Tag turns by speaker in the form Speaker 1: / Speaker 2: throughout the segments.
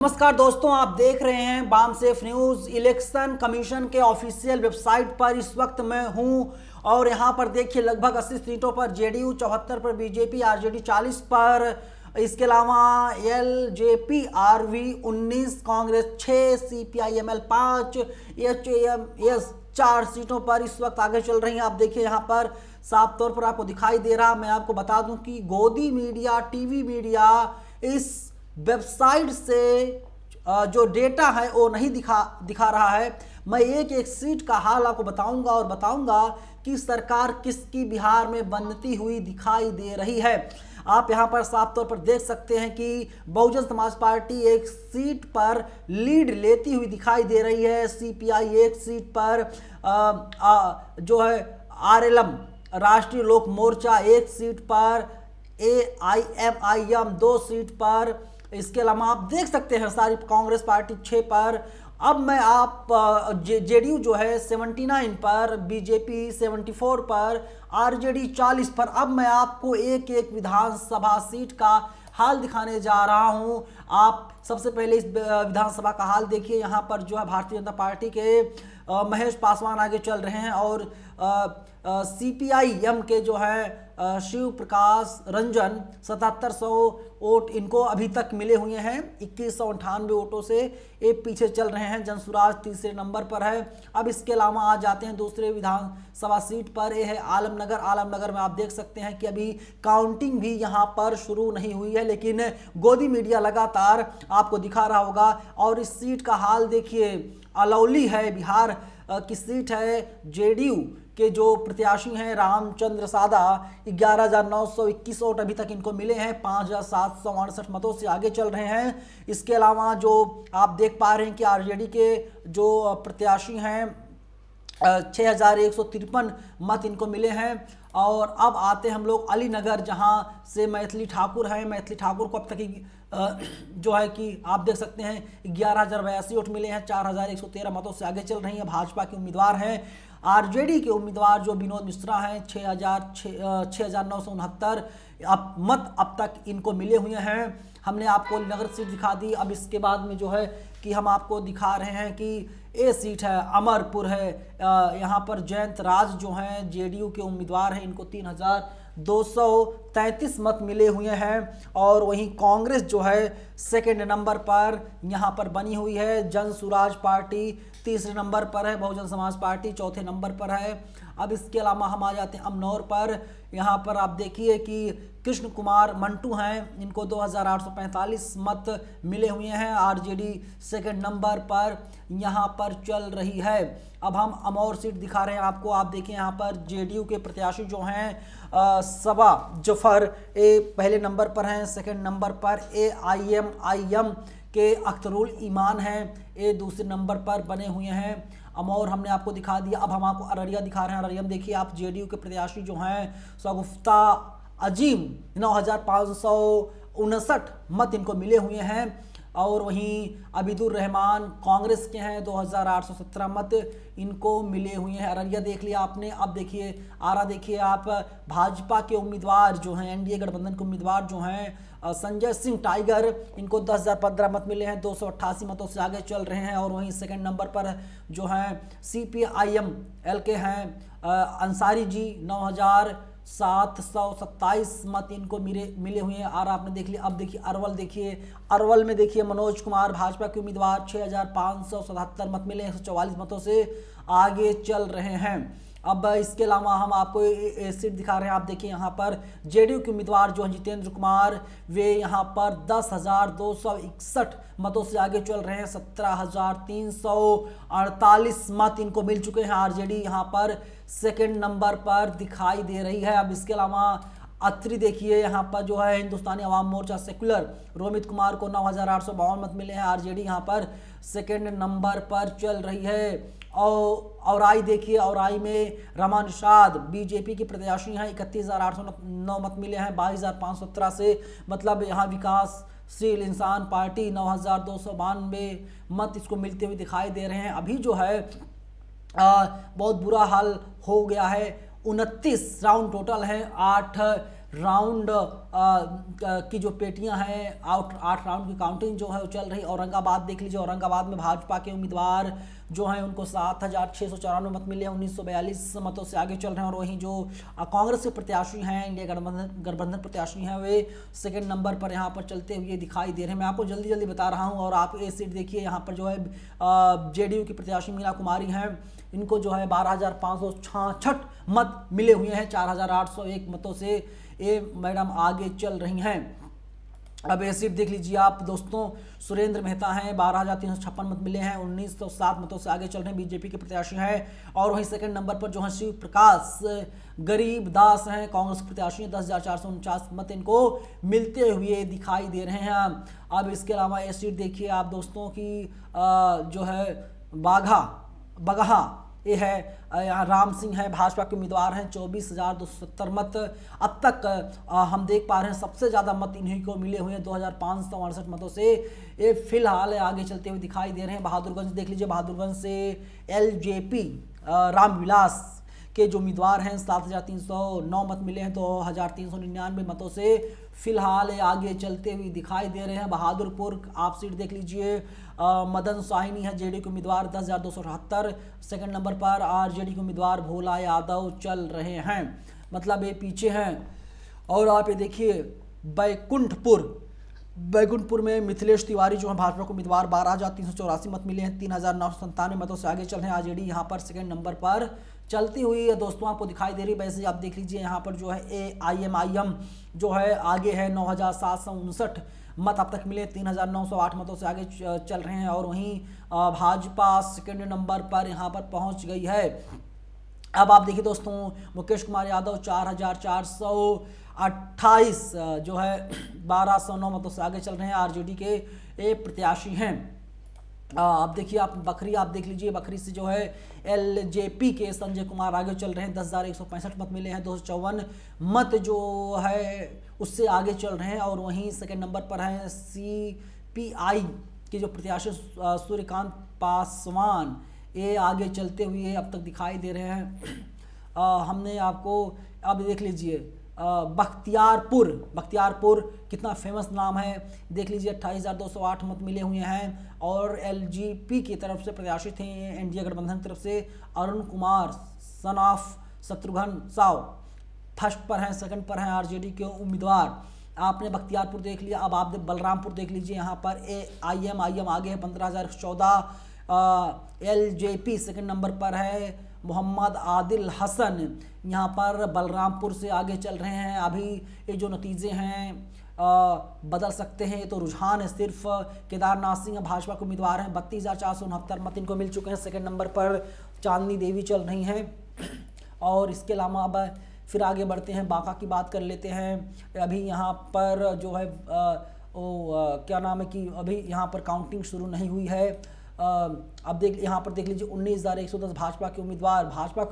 Speaker 1: नमस्कार दोस्तों, आप देख रहे हैं बाम सेफ न्यूज। इलेक्शन कमीशन के ऑफिशियल वेबसाइट पर इस वक्त मैं हूं और यहां पर देखिए लगभग 80 सीटों पर जेडीयू, 74 पर बीजेपी, आरजेडी 40 पर, इसके अलावा एलजेपी आरवी 19, कांग्रेस 6, सीपीआईएमएल 5, एचएएमएस 4 सीटों पर इस वक्त आगे चल रही हैं। आप देखिए यहाँ पर साफ तौर पर आपको दिखाई दे रहा। मैं आपको बता दूं कि गोदी मीडिया, टीवी मीडिया इस वेबसाइट से जो डेटा है वो नहीं दिखा रहा है। मैं एक एक सीट का हाल आपको बताऊंगा और बताऊंगा कि सरकार किसकी बिहार में बनती हुई दिखाई दे रही है। आप यहां पर साफ तौर पर देख सकते हैं कि बहुजन समाज पार्टी एक सीट पर लीड लेती हुई दिखाई दे रही है। सीपीआई एक सीट पर, जो है आरएलएम राष्ट्रीय लोक मोर्चा एक सीट पर, एआईएमआईएम 2 सीट पर, इसके अलावा आप देख सकते हैं सारी कांग्रेस पार्टी 6 पर। अब मैं आप जेडीयू जो है 79 पर, बीजेपी 74 पर, आरजेडी 40 पर। अब मैं आपको एक एक विधानसभा सीट का हाल दिखाने जा रहा हूं। आप सबसे पहले इस विधानसभा का हाल देखिए। यहाँ पर जो है भारतीय जनता पार्टी के महेश पासवान आगे चल रहे हैं और सीपीआईएम के जो है शिव प्रकाश रंजन 7700 वोट इनको अभी तक मिले हुए हैं। 2198 वोटों से ये पीछे चल रहे हैं। जनसुराज तीसरे नंबर पर है। अब इसके अलावा आ जाते हैं दूसरे विधानसभा सीट पर, ये है आलमनगर। आलमनगर में आप देख सकते हैं कि अभी काउंटिंग भी यहाँ पर शुरू नहीं हुई है, लेकिन गोदी मीडिया लगातार आपको दिखा रहा होगा। और इस सीट का हाल देखिए, अलौली है, बिहार की सीट है। जेडीयू के जो प्रत्याशी हैं रामचंद्र सादा 11,921 वोट अभी तक इनको मिले हैं। 5,768 मतों से आगे चल रहे हैं। इसके अलावा जो आप देख पा रहे हैं कि आरजेडी के जो प्रत्याशी हैं 6,153 मत इनको मिले हैं। और अब आते हैं हम लोग अलीनगर, जहां से मैथिली ठाकुर हैं। मैथिली ठाकुर को अब तक जो है कि आप देख सकते हैं 11,082 वोट मिले हैं। 4,113 मतों से आगे चल रही हैं। भाजपा के उम्मीदवार हैं, आरजेडी के उम्मीदवार जो विनोद मिश्रा हैं, 6,969 मत अब तक इनको मिले हुए हैं। हमने आपको नगर सीट दिखा दी। अब इसके बाद में जो है कि हम आपको दिखा रहे हैं कि ये सीट है, अमरपुर है। यहाँ पर जयंत राज जो हैं जेडीयू के उम्मीदवार हैं, इनको 3,233 मत मिले हुए हैं। और वहीं कांग्रेस जो है सेकंड नंबर पर यहाँ पर बनी हुई है। जनसुराज पार्टी तीसरे नंबर पर है। बहुजन समाज पार्टी चौथे नंबर पर है। अब इसके अलावा हम आ जाते हैं अमनौर पर। यहाँ पर आप देखिए कि कृष्ण कुमार मंटू हैं, इनको 2,845 मत मिले हुए हैं। आरजेडी सेकंड नंबर पर यहाँ पर चल रही है। अब हम अमौर सीट दिखा रहे हैं आपको। आप देखिए यहाँ पर जेडीयू के प्रत्याशी जो हैं सबा जफर ए पहले नंबर पर हैं। सेकंड नंबर पर एआईएमआईएम के अख्तरुल ईमान हैं, ये दूसरे नंबर पर बने हुए हैं। अमौर हमने आपको दिखा दिया। अब हम आपको अररिया दिखा रहे हैं। अररिया में देखिए आप जेडीयू के प्रत्याशी जो हैं शगुफ्ता अजीम 9,559 मत इनको मिले हुए हैं। और वहीं अबीदुर रहमान कांग्रेस के हैं, 2,817 मत इनको मिले हुए हैं। अररिया देख लिया आपने। अब देखिए आरा देखिए आप, भाजपा के उम्मीदवार जो हैं, एनडीए गठबंधन के उम्मीदवार जो हैं संजय सिंह टाइगर, इनको 10,015 मत मिले हैं। 288 मतों से आगे चल रहे हैं। और वहीं सेकंड नंबर पर जो हैं सीपीआईएमएल के हैं अंसारी जी, 9,727 मत इनको मिले हुए हैं। और आपने देख लिया। अब देखिए अरवल देखिए, अरवल में देखिए मनोज कुमार भाजपा के उम्मीदवार 6,577 मत मिले, 144 मतों से आगे चल रहे हैं। अब इसके अलावा हम आपको सीट दिखा रहे हैं। आप देखिए यहाँ पर जेडीयू के उम्मीदवार जो हैं जितेंद्र कुमार, वे यहाँ पर 10,261 मतों से आगे चल रहे हैं। 17,348 मत इनको मिल चुके हैं। आरजेडी यहाँ पर सेकंड नंबर पर दिखाई दे रही है। अब इसके अलावा अत्री देखिए, यहाँ पर जो है हिंदुस्तानी अवाम मोर्चा सेकुलर रोमित कुमार को 9,852 मत मिले हैं। आरजेडी यहाँ पर सेकंड नंबर पर चल रही है। और औराई देखिए, औराई में रमा निषाद बीजेपी के प्रत्याशी हैं, 31,809 मत मिले हैं 22,517 से। मतलब यहाँ विकासशील इंसान पार्टी 9,292 मत इसको मिलते हुए दिखाई दे रहे हैं। अभी जो है बहुत बुरा हाल हो गया है। 29 राउंड टोटल है, 8 राउंड की जो पेटियां हैं, 8 राउंड की काउंटिंग जो है वो चल रही। औरंगाबाद देख लीजिए, औरंगाबाद में भाजपा के उम्मीदवार जो हैं उनको 7,694 मत मिले, 1942 मतों से आगे चल रहे हैं। और वहीं जो कांग्रेस के प्रत्याशी हैं, इंडिया गठबंधन प्रत्याशी हैं, वे सेकंड नंबर पर यहाँ पर चलते हुए दिखाई दे रहे हैं। मैं आपको जल्दी जल्दी बता रहा हूँ। और आप ये सीट देखिए, यहाँ पर जो है जेडीयू की प्रत्याशी मीना कुमारी हैं, इनको जो है 12,566 मत मिले हुए हैं, 4,801 मतों से ये मैडम आगे चल रही हैं। अब ये सीट देख लीजिए आप दोस्तों, सुरेंद्र मेहता हैं, 12,356 मत मिले हैं, 1907 मतों से आगे चल रहे हैं, बीजेपी के प्रत्याशी हैं। और वहीं सेकंड नंबर पर जो है शिव प्रकाश गरीब दास हैं, कांग्रेस के प्रत्याशी हैं, 10,449 मत इनको मिलते हुए दिखाई दे रहे हैं। अब इसके अलावा ये सीट देखिए आप दोस्तों की जो है बगहा ये है, यहाँ राम सिंह है, भाजपा के उम्मीदवार हैं, 24,270 मत। अब तक हम देख पा रहे हैं सबसे ज़्यादा मत इन्हीं को मिले हुए हैं, 2,568 मतों से ये फिलहाल आगे चलते हुए दिखाई दे रहे हैं। बहादुरगंज देख लीजिए, बहादुरगंज से एलजेपी रामविलास के जो उम्मीदवार हैं 7,309 मत मिले हैं, 2,399 मतों से फिलहाल आगे चलते हुए दिखाई दे रहे हैं। बहादुरपुर आप सीट देख लीजिए, मदन साहिनी है जेडी के उम्मीदवार, 10,278। सेकंड नंबर पर आरजेडी के उम्मीदवार भोला यादव चल रहे हैं, मतलब ये पीछे हैं। और आप ये देखिए बैकुंठपुर में मिथिलेश तिवारी जो है भाजपा के उम्मीदवार, 12,384 मत मिले हैं, 3,997 मतों से आगे चल रहे हैं। आरजेडी यहाँ पर सेकंड नंबर पर चलती हुई दोस्तों आपको दिखाई दे रही। वैसे आप देख लीजिए यहाँ पर जो है AIMIM जो है आगे है, 9,759 मत अब तक मिले, 3,908 मतों से आगे चल रहे हैं। और वहीं भाजपा सेकंड नंबर पर यहाँ पर पहुँच गई है। अब आप देखिए दोस्तों, मुकेश कुमार यादव 4,428 जो है 1,209 मतों से आगे चल रहे हैं, आरजेडी के प्रत्याशी हैं। आप देखिए आप देख लीजिए, बखरी से जो है एलजेपी के संजय कुमार आगे चल रहे हैं, 10,165 मत मिले हैं, 254 मत जो है उससे आगे चल रहे हैं। और वहीं सेकंड नंबर पर हैं CPI के जो प्रत्याशी सूर्यकांत पासवान, ये आगे चलते हुए अब तक दिखाई दे रहे हैं। हमने आपको अब देख लीजिए बख्तियारपुर कितना फेमस नाम है, देख लीजिए 28,208 मत मिले हुए हैं। और LGP की तरफ से प्रत्याशी थे, इंडिया गठबंधन की तरफ से Arun Kumar son of Shatrughan Sao first पर हैं, सेकंड पर हैं आरजेडी के उम्मीदवार। आपने बख्तियारपुर देख लिया, अब आप बलरामपुर देख लीजिए, यहाँ पर AIMIM आगे है, 15,014। LJP सेकंड नंबर पर है, मोहम्मद आदिल हसन यहाँ पर बलरामपुर से आगे चल रहे हैं। अभी ये जो नतीजे हैं बदल सकते हैं, तो रुझान है सिर्फ। केदारनाथ सिंह भाजपा के उम्मीदवार हैं, 32,469 मत इनको मिल चुके हैं। सेकंड नंबर पर चांदनी देवी चल रही हैं। और इसके अलावा अब फिर आगे बढ़ते हैं, बांका की बात कर लेते हैं। अभी यहाँ पर जो है क्या नाम है कि अभी यहाँ पर काउंटिंग शुरू नहीं हुई है। अब यहाँ पर देख लीजिए 19,110 भाजपा के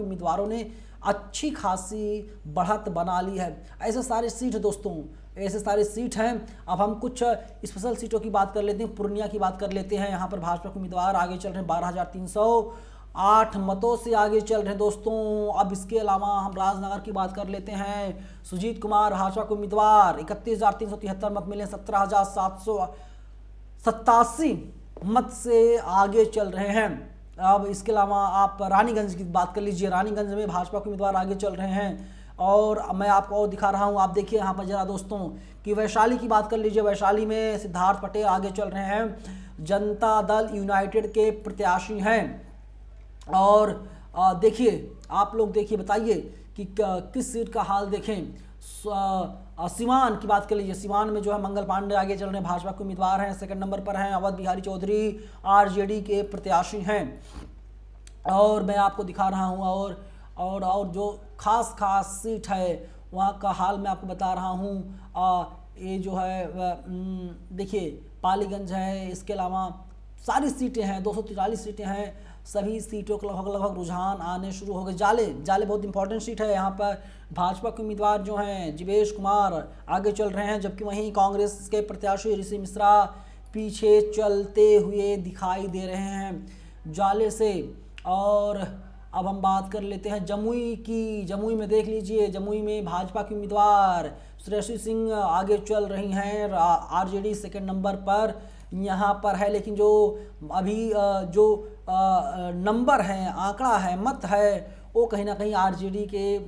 Speaker 1: उम्मीदवारों ने अच्छी खासी बढ़त बना ली है। ऐसे सारे सीट है दोस्तों, ऐसे सारे सीट हैं। अब हम कुछ स्पेशल सीटों की बात कर लेते हैं, पूर्णिया की बात कर लेते हैं। यहाँ पर भाजपा के उम्मीदवार आगे चल रहे हैं, 12,308 मतों से आगे चल रहे हैं दोस्तों। अब इसके अलावा हम राजनगर की बात कर लेते हैं। सुजीत कुमार भाजपा के उम्मीदवार, 31,373 मत मिले, 17,787 मत से आगे चल रहे हैं। अब इसके अलावा आप रानीगंज की बात कर लीजिए, रानीगंज में भाजपा के उम्मीदवार आगे चल रहे हैं। और मैं आपको और दिखा रहा हूं, आप देखिए यहाँ पर जरा दोस्तों कि वैशाली की बात कर लीजिए। वैशाली में सिद्धार्थ पटेल आगे चल रहे हैं, जनता दल यूनाइटेड के प्रत्याशी हैं। और देखिए आप लोग देखिए, बताइए कि किस सीट का हाल देखें। सिवान की बात कर लीजिए, सिवान में जो है मंगल पांडे आगे चल रहे हैं, भाजपा के उम्मीदवार हैं। सेकंड नंबर पर हैं अवध बिहारी चौधरी, आरजेडी के प्रत्याशी हैं। और मैं आपको दिखा रहा हूं और जो खास सीट है वहाँ का हाल मैं आपको बता रहा हूं। ये जो है देखिए पालीगंज है, इसके अलावा सारी सीटें हैं, 243 सीटें हैं। सभी सीटों को लगभग रुझान आने शुरू हो गए। जाले बहुत इंपॉर्टेंट सीट है। यहाँ पर भाजपा के उम्मीदवार जो हैं जीवेश कुमार आगे चल रहे हैं, जबकि वहीं कांग्रेस के प्रत्याशी ऋषि मिश्रा पीछे चलते हुए दिखाई दे रहे हैं जाले से। और अब हम बात कर लेते हैं जमुई की। जमुई में देख लीजिए, जमुई में भाजपा के उम्मीदवार श्रेयसी सिंह आगे चल रही हैं, आरजेडी सेकंड नंबर पर यहाँ पर है। लेकिन जो अभी जो नंबर है, आंकड़ा है, मत है, वो कहीं ना कहीं आरजेडी के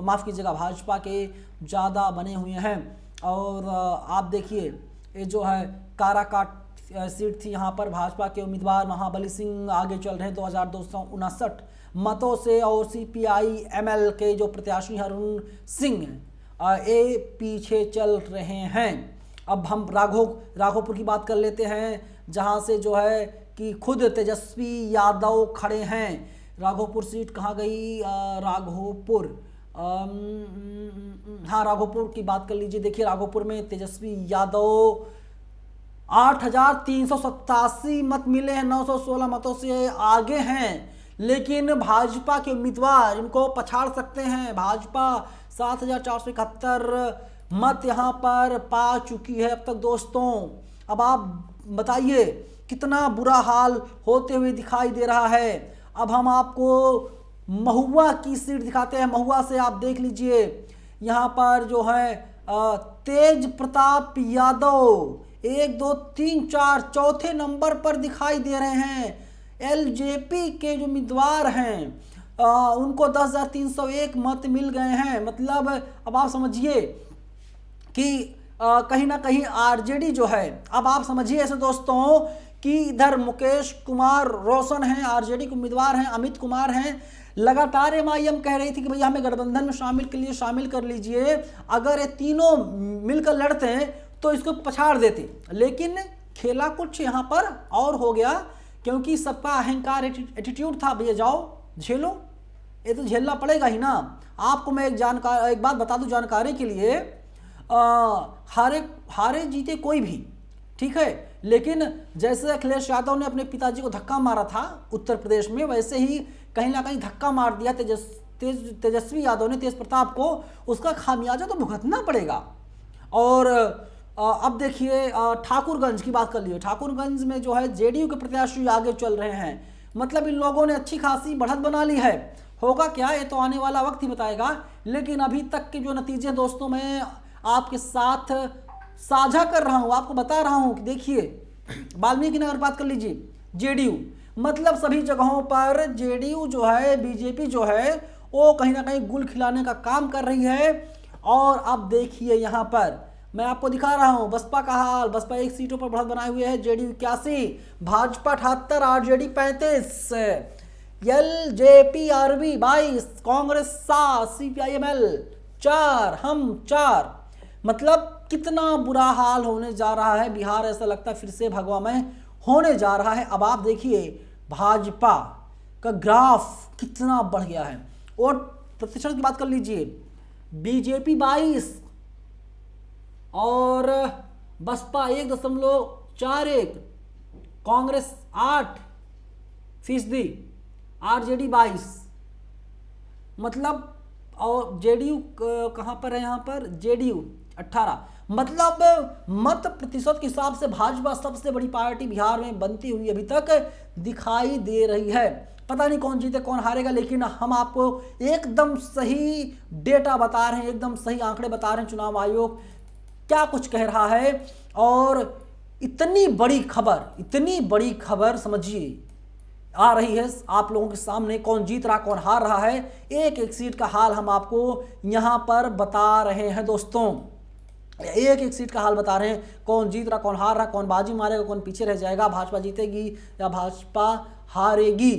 Speaker 1: माफ़ कीजिएगा भाजपा के ज़्यादा बने हुए हैं। और आप देखिए ये जो है काराकाट सीट थी, यहाँ पर भाजपा के उम्मीदवार महाबली सिंह आगे चल रहे हैं 2259 मतों से, और सीपीआई एमएल के जो प्रत्याशी अरुण सिंह ये पीछे चल रहे हैं। अब हम राघोपुर की बात कर लेते हैं, जहां से जो है कि खुद तेजस्वी यादव खड़े हैं। राघोपुर सीट कहाँ गई? राघोपुर, हाँ राघोपुर की बात कर लीजिए। देखिए राघोपुर में तेजस्वी यादव 8,387 मत मिले हैं, 916 मतों से आगे हैं। लेकिन भाजपा के उम्मीदवार इनको पछाड़ सकते हैं। भाजपा 7,471 मत यहाँ पर पा चुकी है अब तक दोस्तों। अब आप बताइए कितना बुरा हाल होते हुए दिखाई दे रहा है। अब हम आपको महुआ की सीट दिखाते हैं। महुआ से आप देख लीजिए, यहाँ पर जो है तेज प्रताप यादव 1 2 3 4 चौथे नंबर पर दिखाई दे रहे हैं। एलजेपी के जो उम्मीदवार हैं उनको 10,301 मत मिल गए हैं। मतलब अब आप समझिए कि कहीं ना कहीं आरजेडी जो है, अब आप समझिए ऐसे दोस्तों कि इधर मुकेश कुमार रोशन हैं, आरजेडी के उम्मीदवार हैं, अमित कुमार हैं। लगातार एमआईएम कह रही थी कि भैया हमें गठबंधन में शामिल कर लीजिए, अगर ये तीनों मिलकर लड़ते हैं तो इसको पछाड़ देते। लेकिन खेला कुछ यहाँ पर और हो गया, क्योंकि सबका अहंकार एटीट्यूड था, भैया जाओ झेलो, ये तो झेलना पड़ेगा ही ना। आपको मैं एक बात बता दूं जानकारी के लिए, हारे जीते कोई भी, ठीक है, लेकिन जैसे अखिलेश यादव ने अपने पिताजी को धक्का मारा था उत्तर प्रदेश में, वैसे ही कहीं ना कहीं धक्का मार दिया तेजस्वी यादव ने तेज प्रताप को। उसका खामियाजा तो भुगतना पड़ेगा। और अब देखिए ठाकुरगंज की बात कर लीजिए। ठाकुरगंज में जो है जेडीयू के प्रत्याशी आगे चल रहे हैं। मतलब इन लोगों ने अच्छी खासी बढ़त बना ली है। होगा क्या ये तो आने वाला वक्त ही बताएगा। लेकिन अभी तक के जो नतीजे दोस्तों मैं आपके साथ साझा कर रहा हूं, आपको बता रहा हूं कि देखिए वाल्मीकि नगर बात कर लीजिए, जेडीयू, मतलब सभी जगहों पर जेडीयू जो है, बीजेपी जो है वो कहीं ना कहीं गुल खिलाने का काम कर रही है। और अब देखिए यहाँ पर मैं आपको दिखा रहा हूं बसपा का हाल। बसपा 1 सीटों पर बढ़त बनाए हुए है, JDU 81, Bhajpa 78, RJD 35, LJP RB 22, Congress 7, CPIML 4, हम 4। मतलब कितना बुरा हाल होने जा रहा है। बिहार ऐसा लगता है फिर से भगवामय होने जा रहा है। अब आप देखिए भाजपा का ग्राफ कितना बढ़ गया है। और प्रतिशत की बात कर लीजिए, बीजेपी 22 और बसपा 1.41, कांग्रेस 8%, आरजेडी 22। मतलब और जेडीयू कहां पर है? यहाँ पर जेडीयू 18। मतलब मत प्रतिशत के हिसाब से भाजपा सबसे बड़ी पार्टी बिहार में बनती हुई अभी तक दिखाई दे रही है। पता नहीं कौन जीते कौन हारेगा, लेकिन हम आपको एकदम सही डेटा बता रहे हैं, एकदम सही आंकड़े बता रहे हैं। चुनाव आयोग क्या कुछ कह रहा है। और इतनी बड़ी खबर समझिए आ रही है आप लोगों के सामने। कौन जीत रहा कौन हार रहा है, एक एक सीट का हाल हम आपको यहाँ पर बता रहे हैं दोस्तों। एक एक सीट का हाल बता रहे हैं, कौन जीत रहा कौन हार रहा, कौन बाजी मारेगा कौन पीछे रह जाएगा, भाजपा जीतेगी या भाजपा हारेगी।